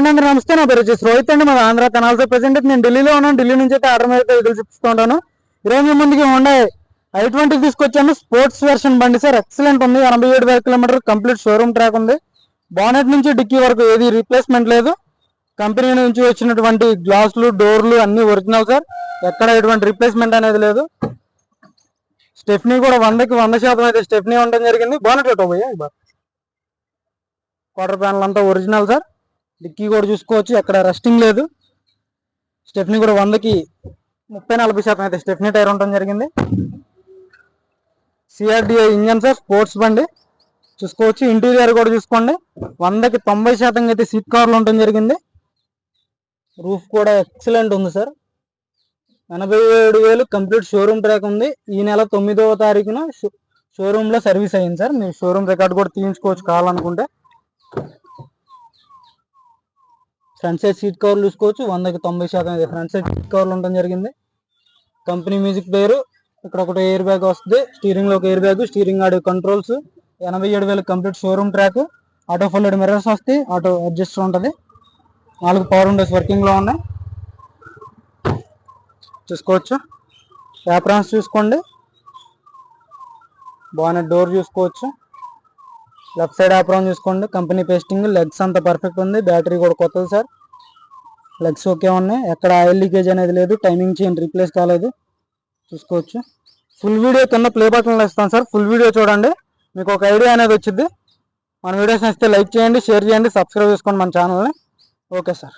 అందరూ నమస్తే, నా పేరు వచ్చేసి రోహిత్ అండి. మా ఆంధ్ర తెనాలి ప్రెసెంట్ నేను ఢిల్లీలో ఉన్నాను. ఢిల్లీ నుంచి అయితే ఆర్డర్ మీద వెహికల్ చూపిస్తూ ఉంటాను. ఈరోజు మీ ముందుకి హోండా i20 తీసుకొచ్చాను. స్పోర్ట్స్ వెర్షన్ బండి సార్, ఎక్సలెంట్ ఉంది. 87,000 కిలోమీటర్ కంప్లీట్ షోరూమ్ ట్రాక్ ఉంది. బానెట్ నుంచి డిక్కీ వరకు ఏది రీప్లేస్మెంట్ లేదు. కంపెనీ నుంచి వచ్చినటువంటి గ్లాసులు, డోర్లు అన్ని ఒరిజినల్ సార్, ఎక్కడ ఎటువంటి రీప్లేస్మెంట్ అనేది లేదు. స్టెఫ్నీ కూడా 100కి 100% అయితే స్టెఫ్నీ ఉండడం జరిగింది. బానెట్ పోయా క్వార్టర్ ప్యానల్ అంతా ఒరిజినల్ సార్. డిక్కీ కూడా చూసుకోవచ్చు, ఎక్కడ రస్టింగ్ లేదు. స్టెఫ్నీ కూడా 100కి 30-40% అయితే స్టెఫ్నీ టైర్ ఉండడం జరిగింది. CRDI ఇంజన్ సార్, స్పోర్ట్స్ బండి చూసుకోవచ్చు. ఇంటీరియర్ కూడా చూసుకోండి, 100కి 90% అయితే సీట్ కవర్లు ఉండడం జరిగింది. రూఫ్ కూడా ఎక్సలెంట్ ఉంది సార్. 87,000 కంప్లీట్ షోరూమ్ ట్రాక్ ఉంది. ఈ నెల 9వ తారీఖున షోరూమ్ లో సర్వీస్ అయ్యింది సార్. మీరు షోరూమ్ రికార్డ్ కూడా తీయించుకోవచ్చు కావాలనుకుంటే. ఫ్రంట్ సైడ్ సీట్ కవర్లు చూసుకోవచ్చు, 100కి 90% ఫ్రంట్ సైడ్ సీట్ కవర్లు ఉండడం జరిగింది. కంపెనీ మ్యూజిక్ ప్లేయర్, ఇక్కడ ఒకటి ఎయిర్ బ్యాగ్ వస్తుంది. స్టీరింగ్ లో ఒక air bag, steering audio controls. 87,000 complete showroom track. Auto folded mirrors వస్తాయి, ఆటో అడ్జస్ట్ ఉంటుంది. 4 పవర్ విండోస్ వర్కింగ్ లో ఉన్నాయి చూసుకోవచ్చు. యాప్రాన్స్ చూసుకోండి, బానెట్ డోర్ చూసుకోవచ్చు. లెఫ్ట్ సైడ్ యాప్రాన్ చూసుకోండి, కంపెనీ పేస్టింగ్. లెగ్స్ అంతా పర్ఫెక్ట్ ఉంది. బ్యాటరీ కూడా కొత్తది సార్, లెగ్స్ ఓకే ఉన్నాయి. ఎక్కడ ఆయిల్ లీకేజ్ అనేది లేదు. టైమింగ్ చైన్ రీప్లేస్ కాలేదు చూసుకోవచ్చు. ఫుల్ వీడియో కింద ప్లే బటన్లో ఇస్తాను సార్, ఫుల్ వీడియో చూడండి, మీకు ఒక ఐడియా అనేది వచ్చింది. మన వీడియోస్ నచ్చితే లైక్ చేయండి, షేర్ చేయండి, సబ్స్క్రైబ్ చేసుకోండి మన ఛానల్ని. Okay sir.